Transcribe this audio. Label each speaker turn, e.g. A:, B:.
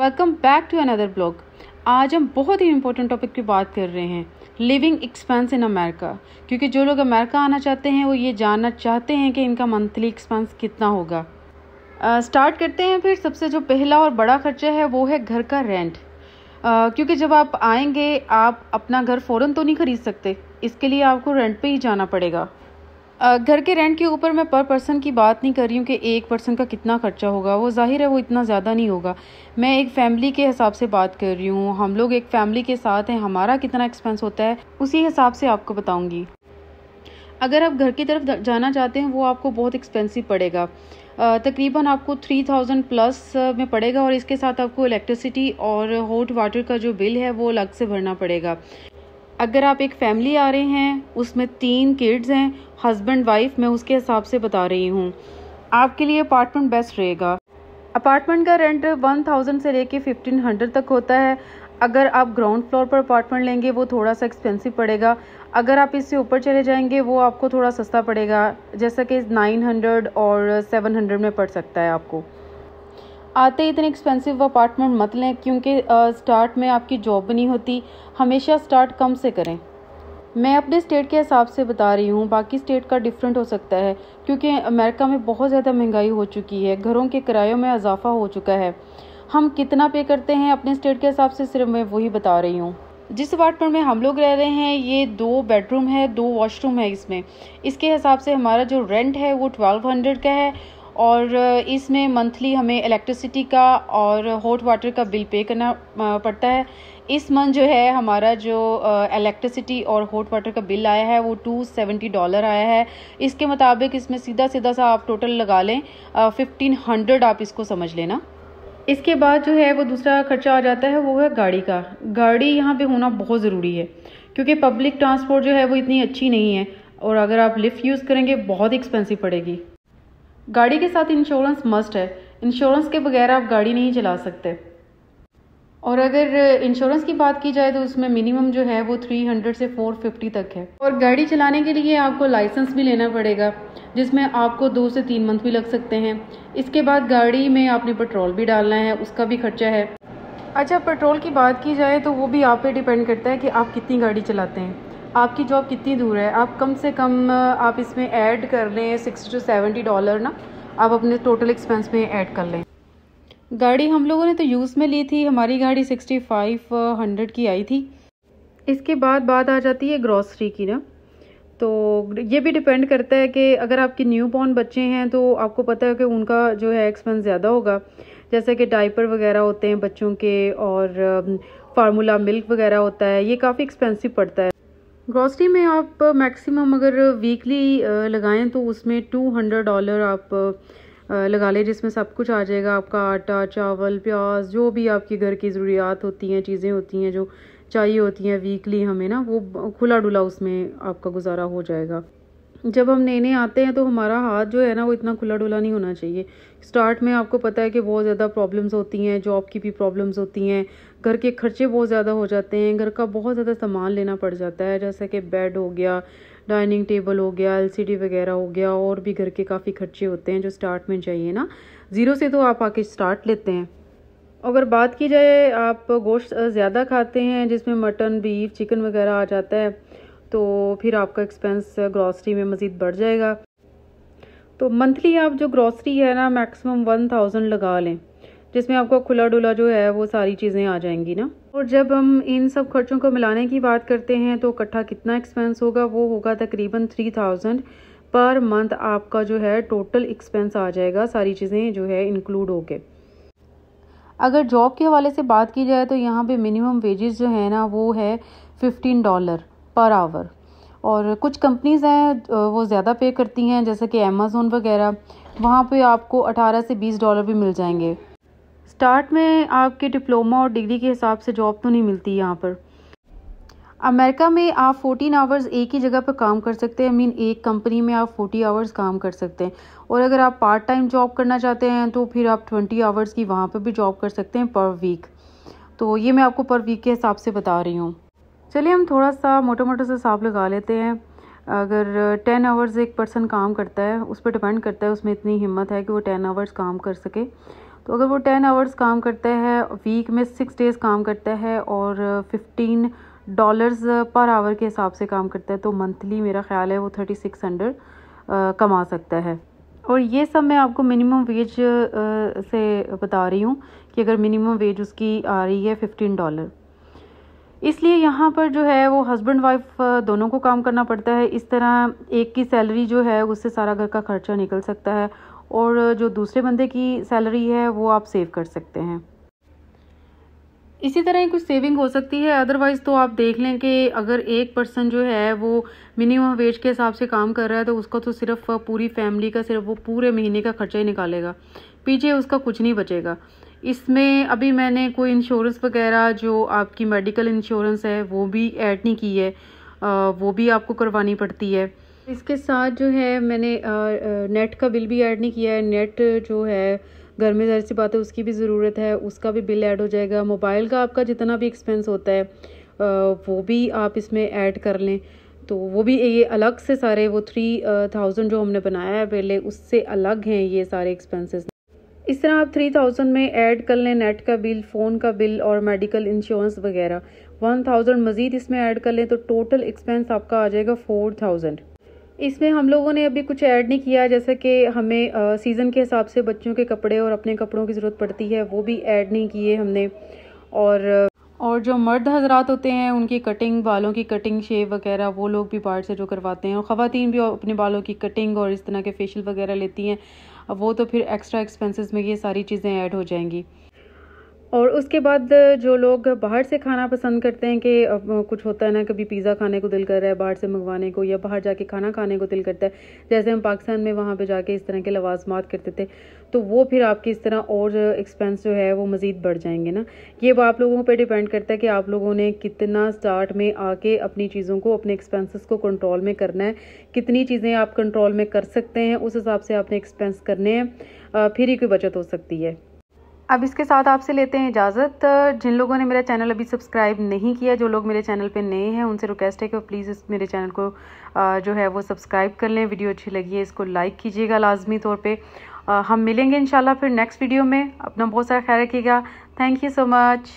A: Welcome back to another blog. आज हम बहुत ही इम्पोर्टेंट टॉपिक की बात कर रहे हैं, लिविंग एक्सपेंस इन अमेरिका। क्योंकि जो लोग अमेरिका आना चाहते हैं वो ये जानना चाहते हैं कि इनका मंथली एक्सपेंस कितना होगा। स्टार्ट करते हैं। फिर सबसे जो पहला और बड़ा खर्चा है वो है घर का रेंट। क्योंकि जब आप आएंगे आप अपना घर फ़ौरन तो नहीं ख़रीद सकते, इसके लिए आपको रेंट पे ही जाना पड़ेगा। घर के रेंट के ऊपर मैं पर पर्सन की बात नहीं कर रही हूँ कि एक पर्सन का कितना खर्चा होगा, वो जाहिर है वो इतना ज़्यादा नहीं होगा। मैं एक फ़ैमिली के हिसाब से बात कर रही हूँ। हम लोग एक फ़ैमिली के साथ हैं, हमारा कितना एक्सपेंस होता है उसी हिसाब से आपको बताऊँगी। अगर आप घर की तरफ जाना चाहते हैं वो आपको बहुत एक्सपेंसिव पड़ेगा। तकरीबन आपको 3000 प्लस में पड़ेगा और इसके साथ आपको इलेक्ट्रिसिटी और हॉट वाटर का जो बिल है वो अलग से भरना पड़ेगा। अगर आप एक फैमिली आ रहे हैं, उसमें 3 किड्स हैं, हस्बैंड वाइफ, मैं उसके हिसाब से बता रही हूँ। आपके लिए अपार्टमेंट बेस्ट रहेगा। अपार्टमेंट का रेंट 1000 से लेके 1500 तक होता है। अगर आप ग्राउंड फ्लोर पर अपार्टमेंट लेंगे वो थोड़ा सा एक्सपेंसिव पड़ेगा। अगर आप इससे ऊपर चले जाएंगे वो आपको थोड़ा सस्ता पड़ेगा, जैसा कि 900 और 700 में पड़ सकता है आपको। आते ही इतने एक्सपेंसिव अपार्टमेंट मत लें, क्योंकि स्टार्ट में आपकी जॉब नहीं होती। हमेशा स्टार्ट कम से करें। मैं अपने स्टेट के हिसाब से बता रही हूँ, बाकी स्टेट का डिफरेंट हो सकता है, क्योंकि अमेरिका में बहुत ज़्यादा महंगाई हो चुकी है, घरों के किरायों में इजाफा हो चुका है। हम कितना पे करते हैं अपने स्टेट के हिसाब से सिर्फ मैं वही बता रही हूँ। जिस अपार्टमेंट में हम लोग रह रहे हैं ये 2 बेडरूम है, 2 वॉशरूम है इसमें। इसके हिसाब से हमारा जो रेंट है वो 1200 का है और इसमें मंथली हमें इलेक्ट्रिसिटी का और हॉट वाटर का बिल पे करना पड़ता है। इस मंथ जो है हमारा जो इलेक्ट्रिसिटी और हॉट वाटर का बिल आया है वो $270 आया है। इसके मुताबिक इसमें सीधा सीधा सा आप टोटल लगा लें 1500, आप इसको समझ लेना। इसके बाद जो है वो दूसरा खर्चा आ जाता है, वो है गाड़ी का। गाड़ी यहाँ पे होना बहुत ज़रूरी है, क्योंकि पब्लिक ट्रांसपोर्ट जो है वो इतनी अच्छी नहीं है और अगर आप लिफ्ट यूज़ करेंगे बहुत एक्सपेंसिव पड़ेगी। गाड़ी के साथ इंश्योरेंस मस्ट है। इंश्योरेंस के बगैर आप गाड़ी नहीं चला सकते। और अगर इंश्योरेंस की बात की जाए तो उसमें मिनिमम जो है वो 300 से 450 तक है। और गाड़ी चलाने के लिए आपको लाइसेंस भी लेना पड़ेगा, जिसमें आपको 2 से 3 मंथ भी लग सकते हैं। इसके बाद गाड़ी में आपने पेट्रोल भी डालना है, उसका भी खर्चा है। अच्छा, पेट्रोल की बात की जाए तो वो भी आप पे डिपेंड करता है कि आप कितनी गाड़ी चलाते हैं, आपकी जॉब कितनी दूर है। आप कम से कम आप इसमें ऐड कर लें $60 to $70 ना, आप अपने टोटल एक्सपेंस में ऐड कर लें। गाड़ी हम लोगों ने तो यूज़ में ली थी, हमारी गाड़ी 6500 की आई थी। इसके बाद बात आ जाती है ग्रॉसरी की ना, तो ये भी डिपेंड करता है कि अगर आपके न्यू बॉर्न बच्चे हैं तो आपको पता है कि उनका जो है एक्सपेंस ज़्यादा होगा, जैसे कि डायपर वगैरह होते हैं बच्चों के और फार्मूला मिल्क वगैरह होता है, ये काफ़ी एक्सपेंसिव पड़ता है। ग्रॉसरी में आप मैक्सिमम अगर वीकली लगाएं तो उसमें $200 आप लगा लें, जिसमें सब कुछ आ जाएगा। आपका आटा, चावल, प्याज, जो भी आपकी घर की ज़रूरियात होती हैं, चीज़ें होती हैं जो चाहिए होती हैं वीकली हमें ना, वो खुला डुला उसमें आपका गुजारा हो जाएगा। जब हम नए नए आते हैं तो हमारा हाथ जो है ना वो इतना खुला डुला नहीं होना चाहिए। स्टार्ट में आपको पता है कि बहुत ज़्यादा प्रॉब्लम्स होती हैं, जॉब की भी प्रॉब्लम्स होती हैं, घर के खर्चे बहुत ज़्यादा हो जाते हैं, घर का बहुत ज़्यादा सामान लेना पड़ जाता है, जैसे कि बेड हो गया, डाइनिंग टेबल हो गया, LCD वगैरह हो गया, और भी घर के काफ़ी खर्चे होते हैं जो स्टार्ट में चाहिए ना। ज़ीरो से तो आप आके स्टार्ट लेते हैं। अगर बात की जाए आप गोश्त ज़्यादा खाते हैं जिसमें मटन, बीफ, चिकन वगैरह आ जाता है, तो फिर आपका एक्सपेंस ग्रॉसरी में मज़ीद बढ़ जाएगा। तो मंथली आप जो ग्रॉसरी है ना मैक्सिमम 1000 लगा लें, जिसमें आपको खुला डुला जो है वो सारी चीज़ें आ जाएंगी ना। और जब हम इन सब खर्चों को मिलाने की बात करते हैं तो इकट्ठा कितना एक्सपेंस होगा, वो होगा तकरीबन 3000 पर मंथ। आपका जो है टोटल एक्सपेंस आ जाएगा, सारी चीज़ें जो है इंक्लूड होके। अगर जॉब के हवाले से बात की जाए तो यहाँ पे मिनिमम वेजेस जो है ना वो है $15 पर आवर, और कुछ कंपनीज़ हैं वो ज़्यादा पे करती हैं, जैसे कि अमेज़ोन वगैरह, वहाँ पे आपको $18 से $20 भी मिल जाएंगे। स्टार्ट में आपके डिप्लोमा और डिग्री के हिसाब से जॉब तो नहीं मिलती यहाँ पर। अमेरिका में आप 14 आवर्स एक ही जगह पर काम कर सकते हैं, एक कंपनी में आप 40 आवर्स काम कर सकते हैं। और अगर आप पार्ट टाइम जॉब करना चाहते हैं तो फिर आप 20 आवर्स की वहाँ पर भी जॉब कर सकते हैं पर वीक। तो ये मैं आपको पर वीक के हिसाब से बता रही हूँ। चलिए हम थोड़ा सा मोटा मोटा सा हिसाब लगा लेते हैं। अगर 10 आवर्स एक पर्सन काम करता है, उस पर डिपेंड करता है उसमें इतनी हिम्मत है कि वो 10 आवर्स काम कर सके, तो अगर वो 10 आवर्स काम करता है, वीक में 6 डेज़ काम करता है और $15 पर आवर के हिसाब से काम करता है, तो मंथली मेरा ख़्याल है वो 3600 कमा सकता है। और ये सब मैं आपको मिनिमम वेज से बता रही हूँ कि अगर मिनिमम वेज उसकी आ रही है $15, इसलिए यहाँ पर जो है वो हस्बैंड वाइफ दोनों को काम करना पड़ता है। इस तरह एक की सैलरी जो है उससे सारा घर का खर्चा निकल सकता है और जो दूसरे बंदे की सैलरी है वो आप सेव कर सकते हैं। इसी तरह ही कुछ सेविंग हो सकती है। अदरवाइज़ तो आप देख लें कि अगर एक पर्सन जो है वो मिनिमम वेज के हिसाब से काम कर रहा है तो उसका तो सिर्फ पूरी फैमिली का सिर्फ वो पूरे महीने का खर्चा ही निकालेगा, पीछे उसका कुछ नहीं बचेगा। इसमें अभी मैंने कोई इंश्योरेंस वगैरह जो आपकी मेडिकल इंश्योरेंस है वो भी ऐड नहीं की है, वो भी आपको करवानी पड़ती है। इसके साथ जो है मैंने नेट का बिल भी ऐड नहीं किया है। नेट जो है घर में ज़ाहिर सी बात है उसकी भी ज़रूरत है, उसका भी बिल ऐड हो जाएगा। मोबाइल का आपका जितना भी एक्सपेंस होता है वो भी आप इसमें ऐड कर लें, तो वो भी ये अलग से सारे वो 3000 जो हमने बनाया है पहले उससे अलग हैं ये सारे एक्सपेंसेस। इस तरह आप 3000 में ऐड कर लें नेट का बिल, फ़ोन का बिल और मेडिकल इंश्योरेंस वगैरह। 1000 मज़ीद इसमें ऐड कर लें तो टोटल एक्सपेंस आपका आ जाएगा 4000। इसमें हम लोगों ने अभी कुछ ऐड नहीं किया, जैसे कि हमें सीज़न के हिसाब से बच्चों के कपड़े और अपने कपड़ों की ज़रूरत पड़ती है, वो भी ऐड नहीं किए हमने। और जो मर्द हजरात होते हैं उनकी कटिंग, बालों की कटिंग, शेव वगैरह वो लोग भी बाहर से जो करवाते हैं, और ख़वातीन भी अपने बालों की कटिंग और इस तरह के फेशियल वगैरह लेती हैं, वो तो फिर एक्स्ट्रा एक्सपेंसेस में ये सारी चीज़ें ऐड हो जाएंगी। और उसके बाद जो लोग बाहर से खाना पसंद करते हैं कि कुछ होता है ना, कभी पिज़्ज़ा खाने को दिल कर रहा है बाहर से मंगवाने को, या बाहर जाके खाना खाने को दिल करता है, जैसे हम पाकिस्तान में वहाँ पे जाके इस तरह के लवाज़मात करते थे, तो वो फिर आपकी इस तरह और एक्सपेंस जो है वो मज़ीद बढ़ जाएंगे ना। ये वो आप लोगों पे डिपेंड करता है कि आप लोगों ने कितना स्टार्ट में आके अपनी चीज़ों को, अपने एक्सपेंसेस को कंट्रोल में करना है, कितनी चीज़ें आप कंट्रोल में कर सकते हैं, उस हिसाब से आपने एक्सपेंस करने हैं, फिर ही कोई बचत हो सकती है। अब इसके साथ आपसे लेते हैं इजाज़त। जिन लोगों ने मेरा चैनल अभी सब्सक्राइब नहीं किया, जो लोग मेरे चैनल पे नए हैं, उनसे रिक्वेस्ट है कि प्लीज़ इस मेरे चैनल को जो है वो सब्सक्राइब कर लें। वीडियो अच्छी लगी है इसको लाइक कीजिएगा लाजमी तौर पे। हम मिलेंगे इंशाल्लाह फिर नेक्स्ट वीडियो में। अपना बहुत सारा ख्याल रखिएगा। Thank you so much.